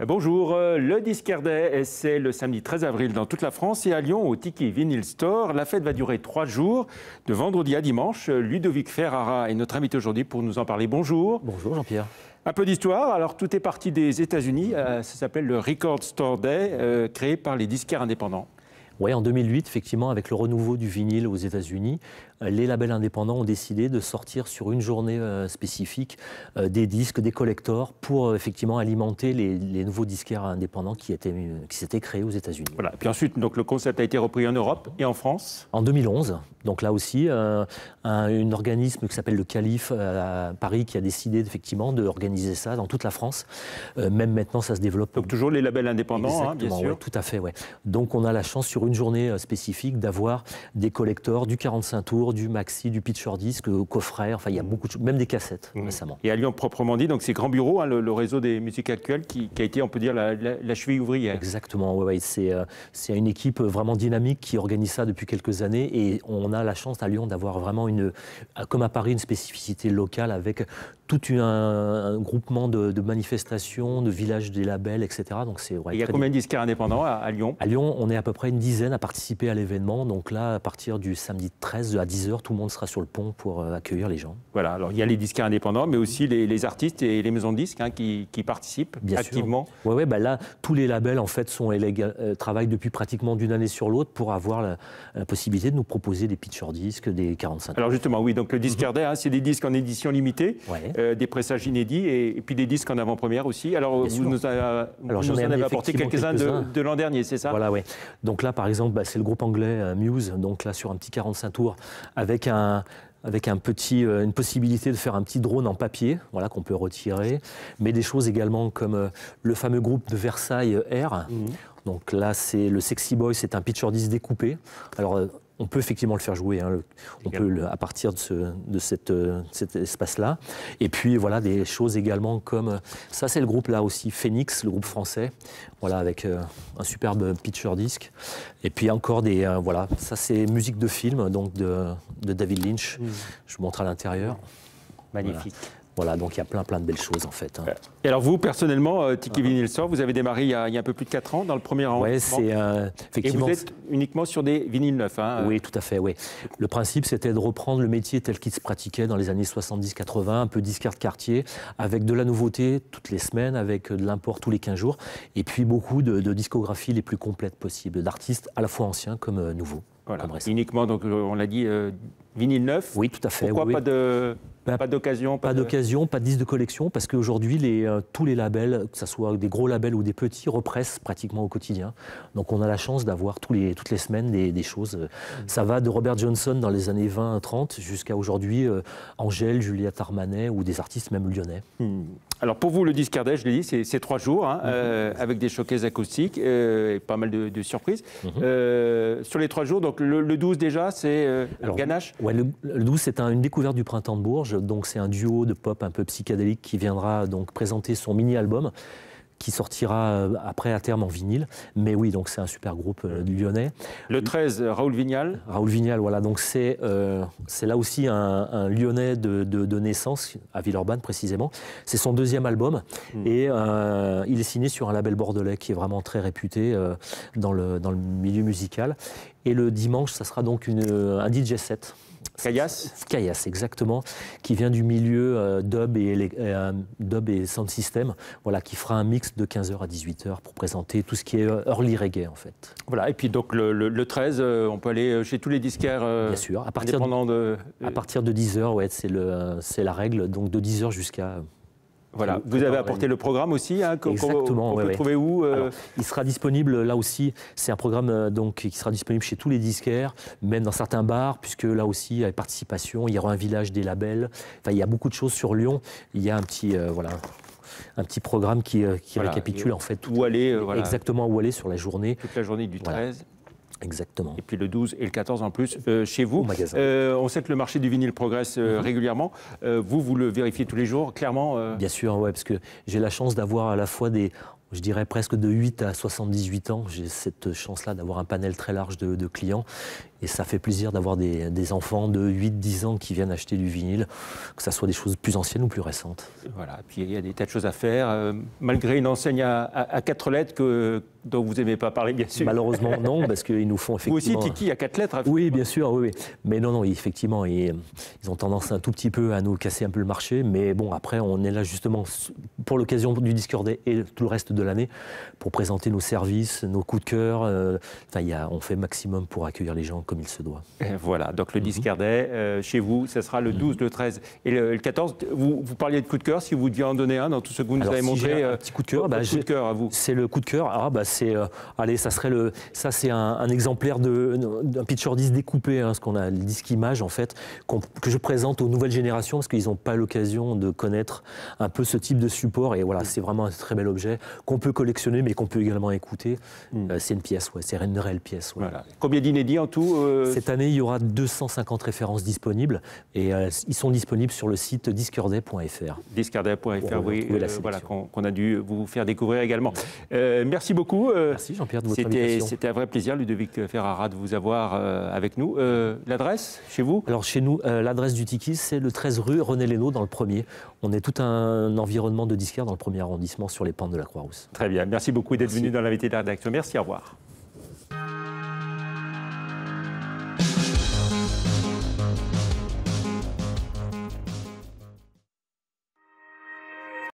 Bonjour, le Disquaire Day, c'est le samedi 13 avril dans toute la France et à Lyon au Tiki Vinyl Store. La fête va durer 3 jours, de vendredi à dimanche. Ludovic Ferrara est notre invité aujourd'hui pour nous en parler. Bonjour. Bonjour Jean-Pierre. Un peu d'histoire. Alors tout est parti des États-Unis. Ça s'appelle le Record Store Day, créé par les disquaires indépendants. Oui, en 2008, effectivement, avec le renouveau du vinyle aux États-Unis, les labels indépendants ont décidé de sortir sur une journée spécifique des disques, des collectors, pour effectivement alimenter les nouveaux disquaires indépendants qui s'étaient créés aux États-Unis. Voilà. Puis ensuite, donc, le concept a été repris en Europe et en France. En 2011, donc là aussi, un organisme qui s'appelle le Calife à Paris qui a décidé effectivement d'organiser ça dans toute la France. Même maintenant, ça se développe. Donc toujours les labels indépendants, hein, bien sûr. Ouais, tout à fait, ouais. Donc on a la chance sur une journée spécifique d'avoir des collectors, du 45 tours, du maxi, du picture disc, coffret, enfin il y a beaucoup de choses, même des cassettes récemment. Et à Lyon proprement dit, donc c'est Grand Bureau, hein, le réseau des musiques actuelles qui a été, on peut dire, la cheville ouvrière. Exactement, ouais, c'est une équipe vraiment dynamique qui organise ça depuis quelques années et on a la chance à Lyon d'avoir vraiment comme à Paris, une spécificité locale avec tout un groupement de manifestations, de villages des labels, etc. Donc il y a combien de disquaires indépendants à Lyon? À Lyon, on est à peu près une dizaine à participer à l'événement. Donc là, à partir du samedi 13 à 10h, tout le monde sera sur le pont pour accueillir les gens. Voilà, alors il y a les disquaires indépendants, mais aussi les artistes et les maisons de disques, hein, qui participent bien activement. Oui, bah là, tous les labels en fait travaillent depuis pratiquement d'une année sur l'autre pour avoir la possibilité de nous proposer des picture disques, des 45 tours. Alors justement, oui, donc le Disquaire Day, hein, c'est des disques en édition limitée, des pressages inédits et puis des disques en avant-première aussi. Alors vous nous en avez apporté quelques-uns de l'an dernier, c'est ça? Voilà, oui. Donc là, par exemple, c'est le groupe anglais Muse, donc là sur un petit 45 tours avec une possibilité de faire un petit drone en papier, voilà, qu'on peut retirer, mais des choses également comme le fameux groupe de Versailles R. Donc là, c'est le Sexy Boy, c'est un picture disc découpé. Alors, on peut effectivement le faire jouer, hein, à partir de cet espace-là. Et puis voilà, des choses également comme, ça c'est le groupe là aussi, Phoenix, le groupe français, voilà, avec un superbe picture disc. Et puis encore voilà, ça c'est musique de film, donc de David Lynch. Je vous montre à l'intérieur. Magnifique. Voilà, donc il y a plein de belles choses en fait. Hein. Et alors vous, personnellement, Tiki Vinyl Store, vous avez démarré il y a un peu plus de 4 ans dans le premier rang. Oui, c'est effectivement. Et vous êtes uniquement sur des vinyles neufs, hein. Oui, tout à fait, oui. Le principe, c'était de reprendre le métier tel qu'il se pratiquait dans les années 70-80, un peu disquaire de quartier, avec de la nouveauté toutes les semaines, avec de l'import tous les 15 jours, et puis beaucoup de discographies les plus complètes possibles, d'artistes à la fois anciens comme nouveaux. Voilà. Uniquement, donc on l'a dit, vinyle neuf. Oui, tout à fait. Pourquoi oui. Pas d'occasion, pas d'occasion, pas de disque de collection, parce qu'aujourd'hui, tous les labels, que ce soit des gros labels ou des petits, repressent pratiquement au quotidien. Donc on a la chance d'avoir toutes les semaines des choses. Ça va de Robert Johnson dans les années 20-30 jusqu'à aujourd'hui, Angèle, Juliette Armanet ou des artistes même lyonnais. Alors pour vous, le Disquaire Day, je l'ai dit, c'est 3 jours, hein, avec des showcases acoustiques et pas mal de surprises. Sur les 3 jours, donc le 12 déjà, c'est Ganache. Ouais, le 12, c'est une découverte du Printemps de Bourges. Donc c'est un duo de pop un peu psychédélique qui viendra donc présenter son mini-album qui sortira après à terme en vinyle. Mais oui, donc c'est un super groupe lyonnais. Le 13, Raoul Vignal. Raoul Vignal, voilà. Donc c'est là aussi un Lyonnais de naissance, à Villeurbanne précisément. C'est son 2e album et il est signé sur un label bordelais qui est vraiment très réputé dans le milieu musical. Et le dimanche, ça sera donc un DJ set. Kayas, exactement, qui vient du milieu dub et sound system, voilà, qui fera un mix de 15h à 18h pour présenter tout ce qui est early reggae en fait. Voilà, et puis donc le 13, on peut aller chez tous les disquaires bien sûr, à partir de 10h, ouais, c'est la règle, donc de 10h jusqu'à... Voilà, vous avez apporté le programme aussi, hein, exactement, on peut trouver où Alors, il sera disponible, là aussi, c'est un programme qui sera disponible chez tous les disquaires, même dans certains bars, puisque là aussi, il y a participation, il y aura un village des labels, enfin, il y a beaucoup de choses sur Lyon, il y a un petit programme qui récapitule en fait où aller, exactement où aller sur la journée. Toute la journée du 13. Exactement. Et puis le 12 et le 14 en plus chez vous. Au magasin. On sait que le marché du vinyle progresse régulièrement. Vous le vérifiez tous les jours, clairement Bien sûr, ouais, parce que j'ai la chance d'avoir à la fois je dirais presque de 8 à 78 ans. J'ai cette chance-là d'avoir un panel très large de clients. Et ça fait plaisir d'avoir des enfants de 8-10 ans qui viennent acheter du vinyle, que ce soit des choses plus anciennes ou plus récentes. Voilà, puis il y a des tas de choses à faire, malgré une enseigne à 4 lettres dont vous n'aimez pas parler, bien sûr. Malheureusement, non, parce qu'ils nous font effectivement... Vous aussi, Tiki, à 4 lettres. Oui, bien sûr, oui. Mais non, effectivement, ils ont tendance un tout petit peu à nous casser un peu le marché. Mais bon, après, on est là justement pour l'occasion du Discord Day et tout le reste de l'année pour présenter nos services, nos coups de cœur. On fait maximum pour accueillir les gens comme il se doit. Et voilà, donc le Discord Day, chez vous, ça sera le 12, le 13 et le 14. Vous parliez de coup de cœur, si vous deviez en donner un dans tout ce que vous nous avez montré. Un petit coup de cœur, coup de cœur à vous. C'est le coup de cœur. C'est un exemplaire d'un Picture Disc découpé, ce qu'on a, le disque image en fait, que je présente aux nouvelles générations parce qu'ils n'ont pas l'occasion de connaître un peu ce type de support. Et voilà, c'est vraiment un très bel objet qu'on peut collectionner, mais qu'on peut également écouter. C'est une pièce, c'est une réelle pièce. Voilà. Combien d'inédits en tout Cette année, il y aura 250 références disponibles et ils sont disponibles sur le site discorday.fr. Discorday.fr, oui, voilà, qu'on a dû vous faire découvrir également. Merci beaucoup. Merci Jean-Pierre de votre invitation. C'était un vrai plaisir, Ludovic Ferrara, de vous avoir avec nous. L'adresse, chez vous? Alors chez nous, l'adresse du Tiki, c'est le 13 rue René Lénaud, dans le premier. On est tout un environnement de disquaires dans le premier arrondissement sur les pentes de la Croix-Rousse. Très bien, merci beaucoup d'être venu dans l'invité de la rédaction. Merci, au revoir.